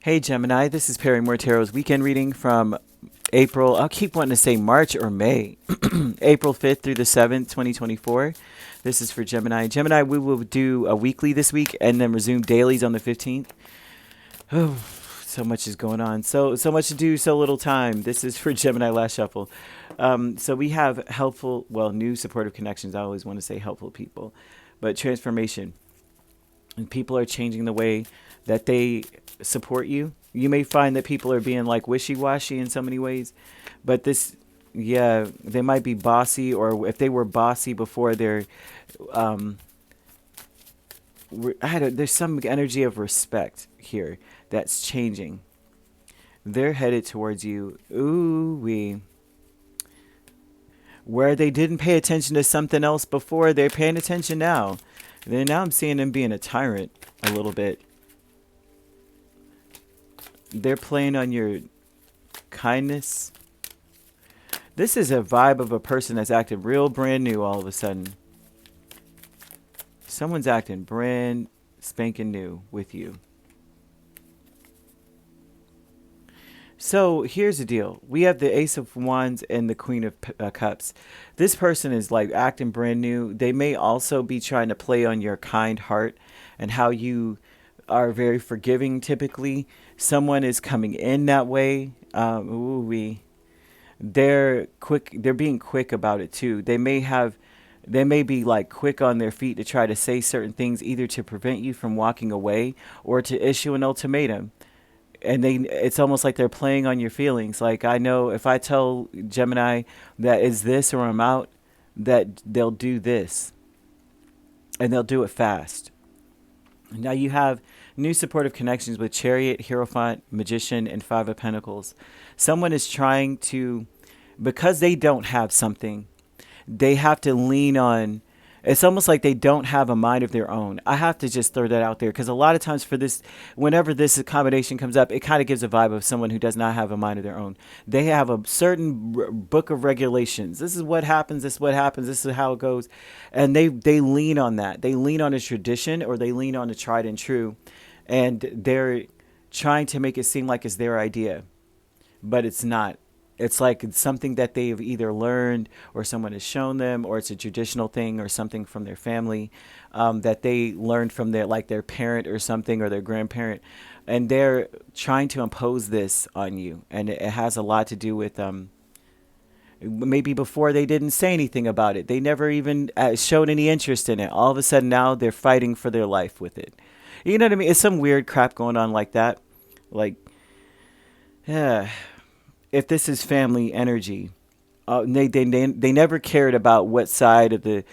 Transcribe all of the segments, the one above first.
Hey Gemini, this is Perrymore Tarot's weekend reading from April, I'll keep wanting to say March or May, April 5th through the 7th, 2024. This is for Gemini. Gemini, we will do a weekly this week and then resume dailies on the 15th. Oh, so much is going on. So much to do, so little time. This is for Gemini Last Shuffle. So we have helpful, new supportive connections. I always want to say helpful people, but transformation. And people are changing the way that they support you. You may find that people are being like wishy-washy in so many ways, but they might be bossy, or if they were bossy before, there's some energy of respect here that's changing. They're headed towards you. Where they didn't pay attention to something else before, they're paying attention now. Then now I'm seeing them being a tyrant a little bit. They're playing on your kindness. This is a vibe of a person that's acting real brand new all of a sudden. Someone's acting brand spanking new with you. So here's the deal. We have the Ace of Wands and the Queen of Cups. This person is like acting brand new. They may also be trying to play on your kind heart and how you are very forgiving typically. Someone is coming in that way. They're quick. They're being quick about it too. They may be like quick on their feet to try to say certain things, either to prevent you from walking away or to issue an ultimatum. And it's almost like they're playing on your feelings. Like, I know if I tell Gemini that is this or I'm out, that they'll do this. And they'll do it fast. Now you have new supportive connections with Chariot, Hierophant, Magician, and Five of Pentacles. Someone is trying to, because they don't have something, they have to lean on. It's almost like they don't have a mind of their own. I have to just throw that out there because a lot of times for this, whenever this combination comes up, it kind of gives a vibe of someone who does not have a mind of their own. They have a certain book of regulations. This is what happens. This is what happens. This is how it goes. And they lean on that. They lean on a tradition, or they lean on a tried and true. And they're trying to make it seem like it's their idea. But it's not. It's like it's something that they've either learned or someone has shown them, or it's a traditional thing or something from their family that they learned from their parent or something, or their grandparent. And they're trying to impose this on you. And it has a lot to do with maybe before they didn't say anything about it. They never even showed any interest in it. All of a sudden now they're fighting for their life with it. You know what I mean? It's some weird crap going on like that. Like, yeah. If this is family energy, they never cared about what side of the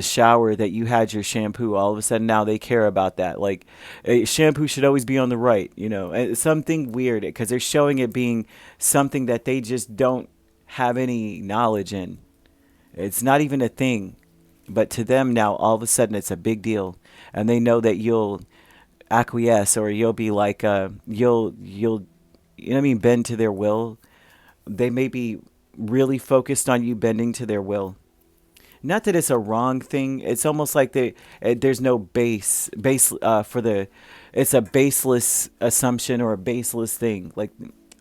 shower that you had your shampoo. All of a sudden now they care about that. Like, shampoo should always be on the right. And something weird, because they're showing it being something that they just don't have any knowledge in. It's not even a thing, but to them now all of a sudden it's a big deal, and they know that you'll acquiesce, or you'll be like you'll bend to their will. They may be really focused on you bending to their will. Not that it's a wrong thing. It's almost like there's no base it's a baseless assumption or a baseless thing. Like,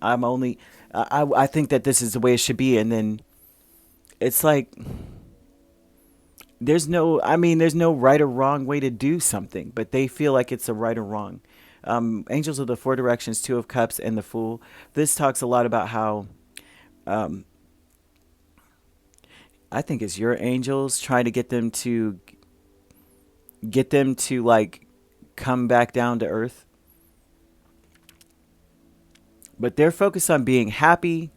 I think that this is the way it should be. And then it's like, there's no right or wrong way to do something, but they feel like it's a right or wrong. Angels of the Four Directions, Two of Cups, and the Fool. This talks a lot about how I think it's your angels trying to get them to like come back down to earth. But they're focused on being happy.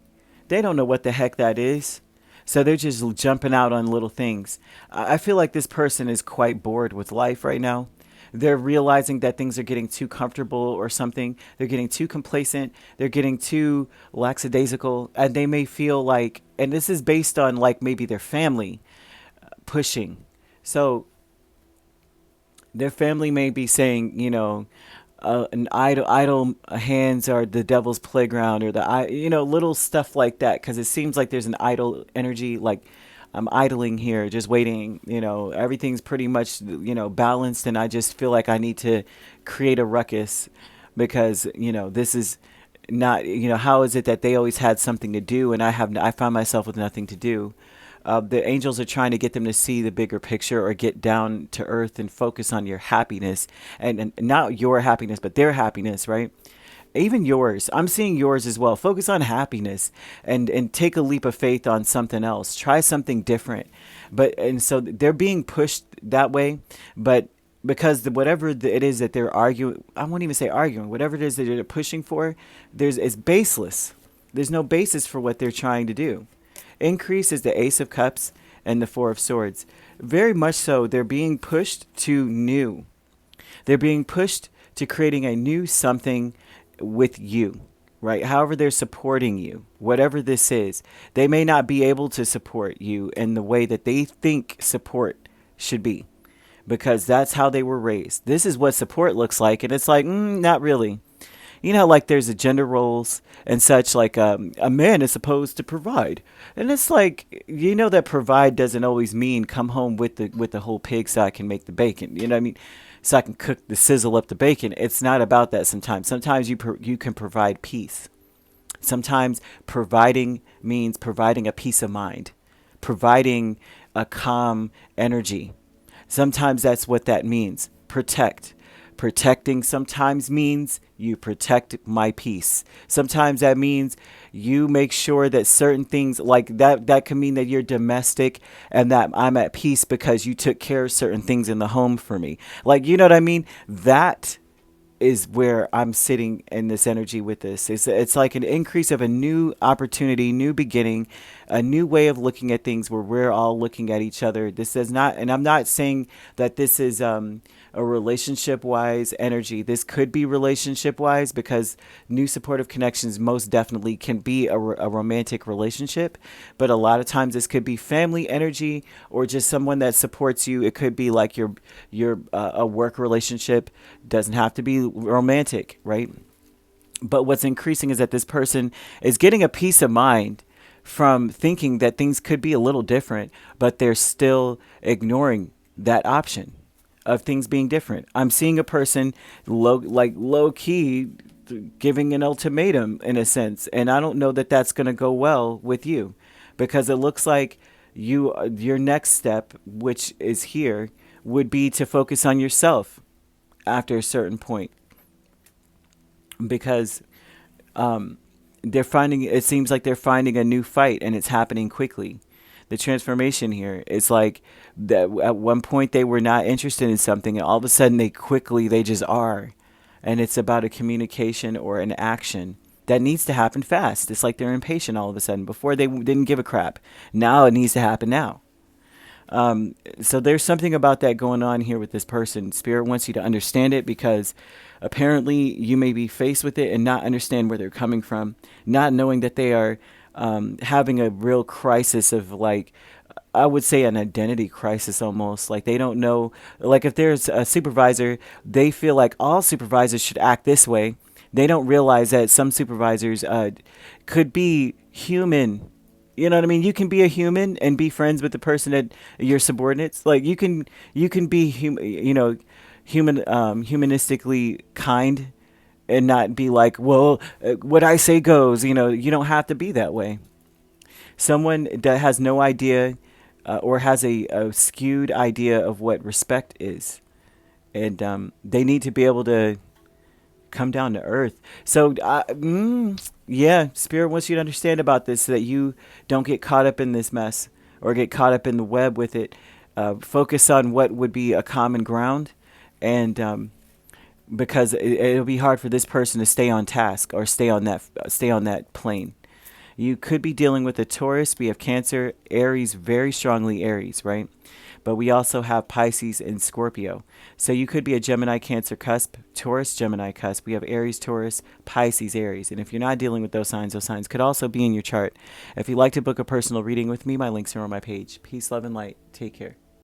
They don't know what the heck that is. So they're just jumping out on little things. I feel like this person is quite bored with life right now. They're realizing that things are getting too comfortable or something. They're getting too complacent. They're getting too lackadaisical. And they may feel like, and this is based on like maybe their family pushing. So their family may be saying, an idle hands are the devil's playground, or little stuff like that. Because it seems like there's an idle energy, like, I'm idling here, just waiting, everything's pretty much, balanced, and I just feel like I need to create a ruckus because, this is not, how is it that they always had something to do and I find myself with nothing to do? The angels are trying to get them to see the bigger picture or get down to earth and focus on your happiness and not your happiness, but their happiness, right? Even yours. I'm seeing yours as well. Focus on happiness and take a leap of faith on something else. Try something different. And so they're being pushed that way, but because whatever it is that they're arguing, I won't even say arguing, whatever it is that they're pushing for, it's baseless. There's no basis for what they're trying to do. Increase is the Ace of Cups and the Four of Swords. Very much so, they're being pushed to new. They're being pushed to creating a new something with you, right? However, they're supporting you, whatever this is. They may not be able to support you in the way that they think support should be, because that's how they were raised. This is what support looks like, and it's like, not really. Like there's a gender roles and such, like a man is supposed to provide. And it's like, that provide doesn't always mean come home with the whole pig so I can make the bacon. You know what I mean? So I can sizzle up the bacon. It's not about that sometimes. Sometimes you can provide peace. Sometimes providing means providing a peace of mind, providing a calm energy. Sometimes that's what that means. Protect. Protecting sometimes means you protect my peace. Sometimes that means you make sure that certain things like that can mean that you're domestic and that I'm at peace because you took care of certain things in the home for me. Like, you know what I mean? That is where I'm sitting in this energy with this. It's like an increase of a new opportunity, new beginning, a new way of looking at things where we're all looking at each other. This is not, and I'm not saying that this is a relationship-wise energy. This could be relationship-wise because new supportive connections most definitely can be a romantic relationship. But a lot of times this could be family energy or just someone that supports you. It could be like your a work relationship. Doesn't have to be romantic, right? But what's increasing is that this person is getting a peace of mind from thinking that things could be a little different, but they're still ignoring that option of things being different. I'm seeing a person low key giving an ultimatum in a sense, and I don't know that that's going to go well with you, because it looks like your next step, which is here, would be to focus on yourself after a certain point, because it seems like they're finding a new fight and it's happening quickly. The transformation here is like that at one point they were not interested in something and all of a sudden they just are. And it's about a communication or an action that needs to happen fast. It's like they're impatient all of a sudden. Before they didn't give a crap. Now it needs to happen now. So there's something about that going on here with this person. Spirit wants you to understand it because apparently you may be faced with it and not understand where they're coming from, not knowing that they are having a real crisis of, like, I would say an identity crisis almost. Like they don't know, like if there's a supervisor, they feel like all supervisors should act this way. They don't realize that some supervisors could be human. You know what I mean? You can be a human and be friends with the person that your subordinates. Like you can be humanistically kind and not be like, well, what I say goes. You don't have to be that way. Someone that has no idea or has a skewed idea of what respect is, and they need to be able to come down to earth. So, yeah, Spirit wants you to understand about this so that you don't get caught up in this mess or get caught up in the web with it. Focus on what would be a common ground, and because it'll be hard for this person to stay on task or stay on that plane. You could be dealing with a Taurus. We have Cancer, Aries, very strongly Aries, right? But we also have Pisces and Scorpio. So you could be a Gemini, Cancer cusp, Taurus, Gemini cusp. We have Aries, Taurus, Pisces, Aries. And if you're not dealing with those signs could also be in your chart. If you'd like to book a personal reading with me, my links are on my page. Peace, love, and light. Take care.